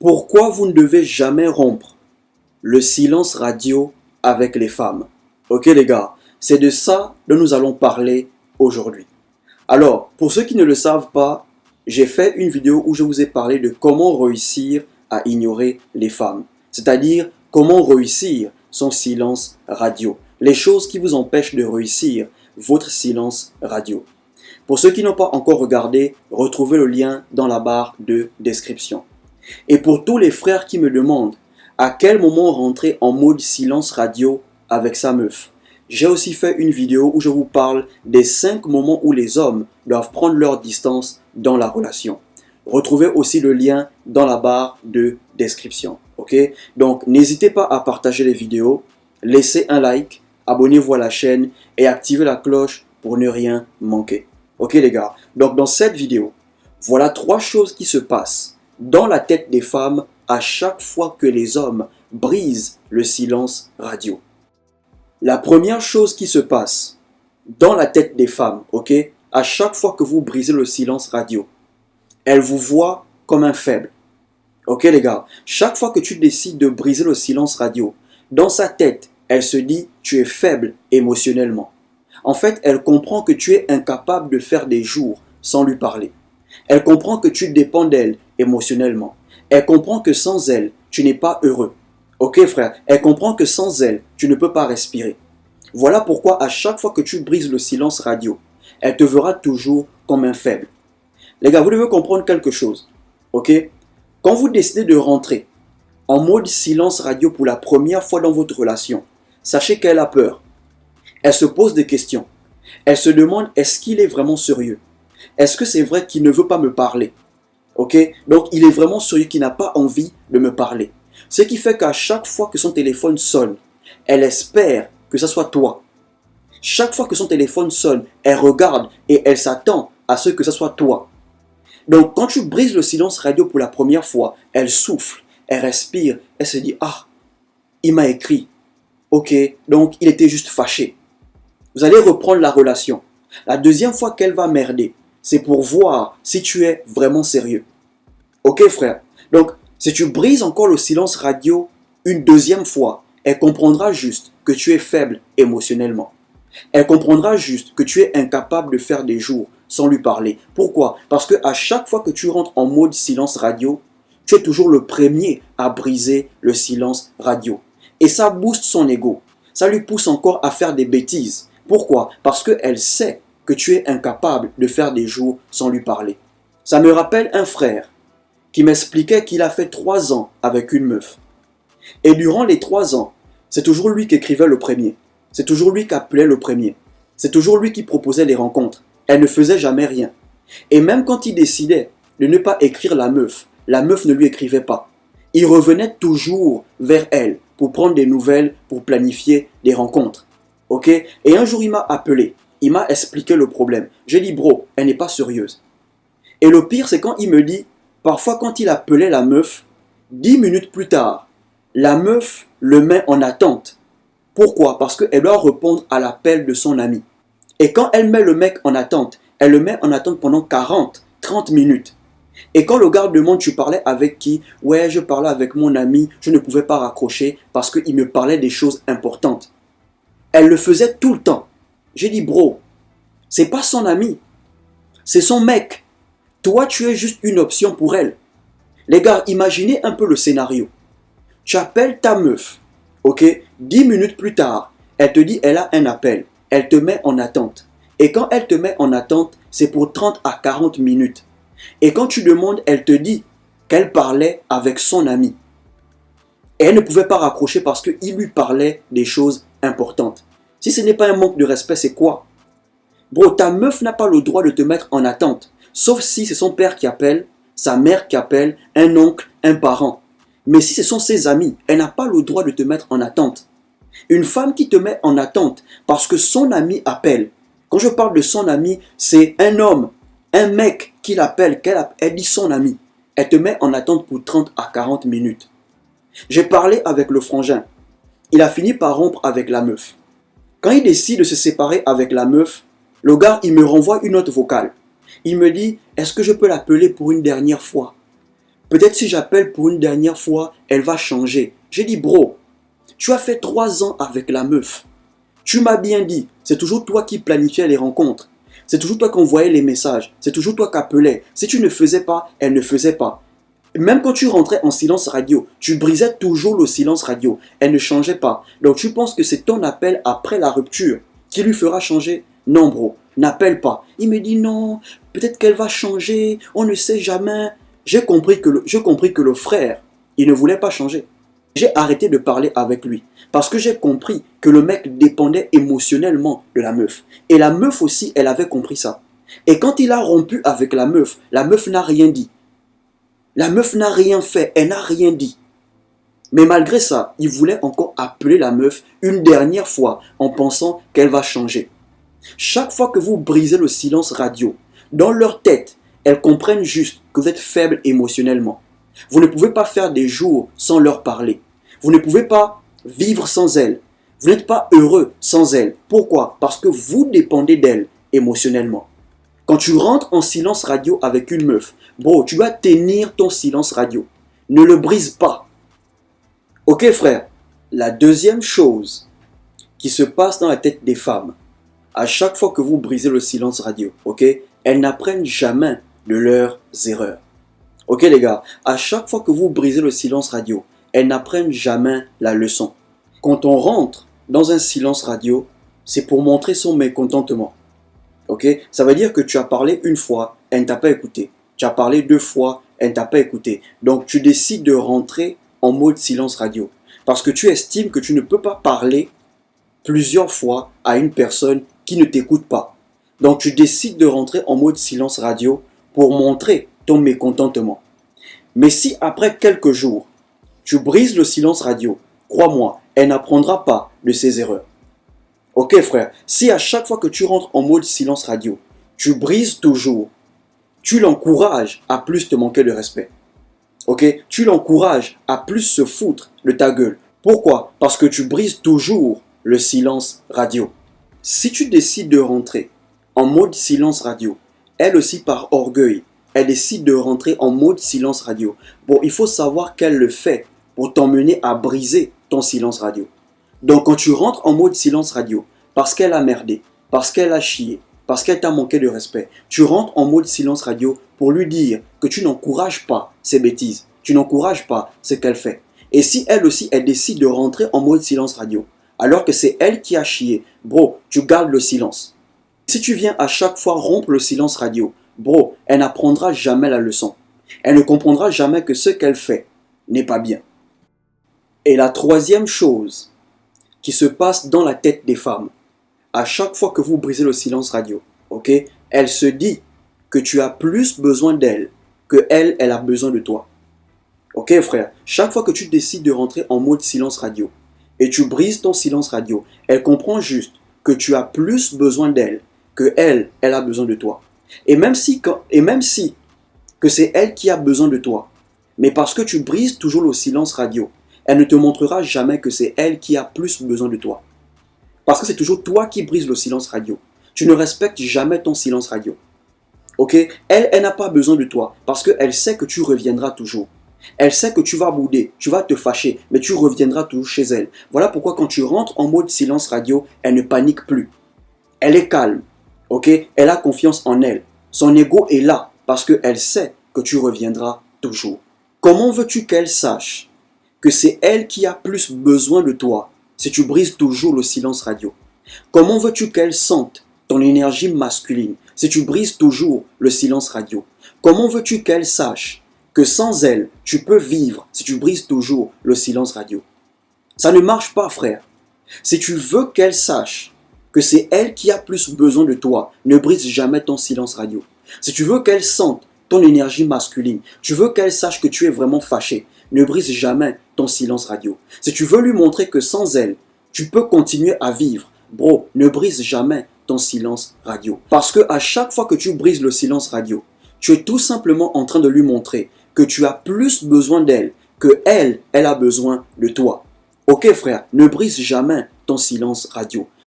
Pourquoi vous ne devez jamais rompre le silence radio avec les femmes? Ok les gars, c'est de ça dont nous allons parler aujourd'hui. Alors, pour ceux qui ne le savent pas, j'ai fait une vidéo où je vous ai parlé de comment réussir à ignorer les femmes. C'est-à-dire comment réussir son silence radio. Les choses qui vous empêchent de réussir votre silence radio. Pour ceux qui n'ont pas encore regardé, retrouvez le lien dans la barre de description. Et pour tous les frères qui me demandent à quel moment rentrer en mode silence radio avec sa meuf, j'ai aussi fait une vidéo où je vous parle des 5 moments où les hommes doivent prendre leur distance dans la relation. Retrouvez aussi le lien dans la barre de description. Ok? Donc n'hésitez pas à partager les vidéos, laissez un like, abonnez-vous à la chaîne et activez la cloche pour ne rien manquer. Ok les gars? Donc dans cette vidéo, voilà 3 choses qui se passent dans la tête des femmes à chaque fois que les hommes brisent le silence radio. La première chose qui se passe dans la tête des femmes, ok, à chaque fois que vous brisez le silence radio, elles vous voient comme un faible. Ok les gars, chaque fois que tu décides de briser le silence radio, dans sa tête, elle se dit tu es faible émotionnellement. En fait, elle comprend que tu es incapable de faire des jours sans lui parler. Elle comprend que tu dépends d'elle émotionnellement. Elle comprend que sans elle, tu n'es pas heureux. Ok frère, elle comprend que sans elle, tu ne peux pas respirer. Voilà pourquoi à chaque fois que tu brises le silence radio, elle te verra toujours comme un faible. Les gars, vous devez comprendre quelque chose. Ok? Quand vous décidez de rentrer en mode silence radio pour la première fois dans votre relation, sachez qu'elle a peur. Elle se pose des questions. Elle se demande, est-ce qu'il est vraiment sérieux? Est-ce que c'est vrai qu'il ne veut pas me parler? Ok? Donc, il est vraiment sérieux qu'il n'a pas envie de me parler. Ce qui fait qu'à chaque fois que son téléphone sonne, elle espère que ce soit toi. Chaque fois que son téléphone sonne, elle regarde et elle s'attend à ce que ce soit toi. Donc, quand tu brises le silence radio pour la première fois, elle souffle, elle respire, elle se dit, ah, il m'a écrit. Ok, donc il était juste fâché. Vous allez reprendre la relation. La deuxième fois qu'elle va merder, c'est pour voir si tu es vraiment sérieux. Ok frère? Donc, si tu brises encore le silence radio une deuxième fois, elle comprendra juste que tu es faible émotionnellement. Elle comprendra juste que tu es incapable de faire des jours sans lui parler. Pourquoi? Parce que à chaque fois que tu rentres en mode silence radio, tu es toujours le premier à briser le silence radio. Et ça booste son ego. Ça lui pousse encore à faire des bêtises. Pourquoi? Parce qu'elle sait que tu es incapable de faire des jours sans lui parler. Ça me rappelle un frère qui m'expliquait qu'il a fait 3 ans avec une meuf. Et durant les 3 ans, c'est toujours lui qui écrivait le premier. C'est toujours lui qui appelait le premier. C'est toujours lui qui proposait les rencontres. Elle ne faisait jamais rien. Et même quand il décidait de ne pas écrire la meuf ne lui écrivait pas. Il revenait toujours vers elle pour prendre des nouvelles, pour planifier des rencontres. Ok? Et un jour, il m'a appelé. Il m'a expliqué le problème. J'ai dit, bro, elle n'est pas sérieuse. Et le pire, c'est quand il me dit, parfois quand il appelait la meuf, 10 minutes plus tard, la meuf le met en attente. Pourquoi? Parce qu'elle doit répondre à l'appel de son ami. Et quand elle met le mec en attente, elle le met en attente pendant 40, 30 minutes. Et quand le gars demande, tu parlais avec qui? Ouais, je parlais avec mon ami, je ne pouvais pas raccrocher parce qu'il me parlait des choses importantes. Elle le faisait tout le temps. J'ai dit, bro, c'est pas son ami, c'est son mec. Toi, tu es juste une option pour elle. Les gars, imaginez un peu le scénario. Tu appelles ta meuf, ok? 10 minutes plus tard, elle te dit, elle a un appel. Elle te met en attente. Et quand elle te met en attente, c'est pour 30 à 40 minutes. Et quand tu demandes, elle te dit qu'elle parlait avec son ami. Et elle ne pouvait pas raccrocher parce qu'il lui parlait des choses importantes. Si ce n'est pas un manque de respect, c'est quoi? Bro, ta meuf n'a pas le droit de te mettre en attente. Sauf si c'est son père qui appelle, sa mère qui appelle, un oncle, un parent. Mais si ce sont ses amis, elle n'a pas le droit de te mettre en attente. Une femme qui te met en attente parce que son ami appelle. Quand je parle de son ami, c'est un homme, un mec qui l'appelle, elle dit son ami. Elle te met en attente pour 30 à 40 minutes. J'ai parlé avec le frangin. Il a fini par rompre avec la meuf. Quand il décide de se séparer avec la meuf, le gars, il me renvoie une note vocale. Il me dit, est-ce que je peux l'appeler pour une dernière fois? Peut-être si j'appelle pour une dernière fois, elle va changer. J'ai dit, bro, tu as fait 3 ans avec la meuf. Tu m'as bien dit, c'est toujours toi qui planifiais les rencontres. C'est toujours toi qui envoyais les messages. C'est toujours toi qui appelais. Si tu ne faisais pas, elle ne faisait pas. Même quand tu rentrais en silence radio, tu brisais toujours le silence radio. Elle ne changeait pas. Donc tu penses que c'est ton appel après la rupture qui lui fera changer? Non, bro, n'appelle pas. Il me dit non, peut-être qu'elle va changer, on ne sait jamais. J'ai compris que le frère, il ne voulait pas changer. J'ai arrêté de parler avec lui parce que j'ai compris que le mec dépendait émotionnellement de la meuf. Et la meuf aussi, elle avait compris ça. Et quand il a rompu avec la meuf n'a rien dit. La meuf n'a rien fait, elle n'a rien dit. Mais malgré ça, il voulait encore appeler la meuf une dernière fois en pensant qu'elle va changer. Chaque fois que vous brisez le silence radio, dans leur tête, elles comprennent juste que vous êtes faible émotionnellement. Vous ne pouvez pas faire des jours sans leur parler. Vous ne pouvez pas vivre sans elles. Vous n'êtes pas heureux sans elles. Pourquoi? Parce que vous dépendez d'elles émotionnellement. Quand tu rentres en silence radio avec une meuf, bro, tu dois tenir ton silence radio. Ne le brise pas. Ok frère, la deuxième chose qui se passe dans la tête des femmes, à chaque fois que vous brisez le silence radio, ok, elles n'apprennent jamais de leurs erreurs. Ok les gars, à chaque fois que vous brisez le silence radio, elles n'apprennent jamais la leçon. Quand on rentre dans un silence radio, c'est pour montrer son mécontentement. Ok, ça veut dire que tu as parlé une fois, elle ne t'a pas écouté. Tu as parlé 2 fois, elle ne t'a pas écouté. Donc tu décides de rentrer en mode silence radio. Parce que tu estimes que tu ne peux pas parler plusieurs fois à une personne qui ne t'écoute pas. Donc tu décides de rentrer en mode silence radio pour montrer ton mécontentement. Mais si après quelques jours, tu brises le silence radio, crois-moi, elle n'apprendra pas de ses erreurs. Ok frère, si à chaque fois que tu rentres en mode silence radio, tu brises toujours, tu l'encourages à plus te manquer de respect. Ok, tu l'encourages à plus se foutre de ta gueule. Pourquoi? Parce que tu brises toujours le silence radio. Si tu décides de rentrer en mode silence radio, elle aussi par orgueil, elle décide de rentrer en mode silence radio. Bon, il faut savoir qu'elle le fait pour t'emmener à briser ton silence radio. Donc quand tu rentres en mode silence radio, parce qu'elle a merdé, parce qu'elle a chié, parce qu'elle t'a manqué de respect, tu rentres en mode silence radio pour lui dire que tu n'encourages pas ses bêtises, tu n'encourages pas ce qu'elle fait. Et si elle aussi, elle décide de rentrer en mode silence radio, alors que c'est elle qui a chié, bro, tu gardes le silence. Si tu viens à chaque fois rompre le silence radio, bro, elle n'apprendra jamais la leçon. Elle ne comprendra jamais que ce qu'elle fait n'est pas bien. Et la troisième chose qui se passe dans la tête des femmes, à chaque fois que vous brisez le silence radio, ok, elle se dit que tu as plus besoin d'elle que elle a besoin de toi. Ok frère, chaque fois que tu décides de rentrer en mode silence radio et tu brises ton silence radio, elle comprend juste que tu as plus besoin d'elle que elle a besoin de toi. Et même si que c'est elle qui a besoin de toi, mais parce que tu brises toujours le silence radio, elle ne te montrera jamais que c'est elle qui a plus besoin de toi. Parce que c'est toujours toi qui brises le silence radio. Tu ne respectes jamais ton silence radio. Ok? Elle n'a pas besoin de toi parce qu'elle sait que tu reviendras toujours. Elle sait que tu vas bouder, tu vas te fâcher, mais tu reviendras toujours chez elle. Voilà pourquoi quand tu rentres en mode silence radio, elle ne panique plus. Elle est calme. Ok? Elle a confiance en elle. Son ego est là parce qu'elle sait que tu reviendras toujours. Comment veux-tu qu'elle sache que c'est elle qui a plus besoin de toi si tu brises toujours le silence radio? Comment veux-tu qu'elle sente ton énergie masculine si tu brises toujours le silence radio? Comment veux-tu qu'elle sache que sans elle, tu peux vivre si tu brises toujours le silence radio? Ça ne marche pas, frère. Si tu veux qu'elle sache que c'est elle qui a plus besoin de toi, ne brise jamais ton silence radio. Si tu veux qu'elle sente ton énergie masculine, tu veux qu'elle sache que tu es vraiment fâché, ne brise jamais ton silence radio. Si tu veux lui montrer que sans elle, tu peux continuer à vivre, bro, ne brise jamais ton silence radio. Parce que à chaque fois que tu brises le silence radio, tu es tout simplement en train de lui montrer que tu as plus besoin d'elle que elle a besoin de toi. Ok frère, ne brise jamais ton silence radio.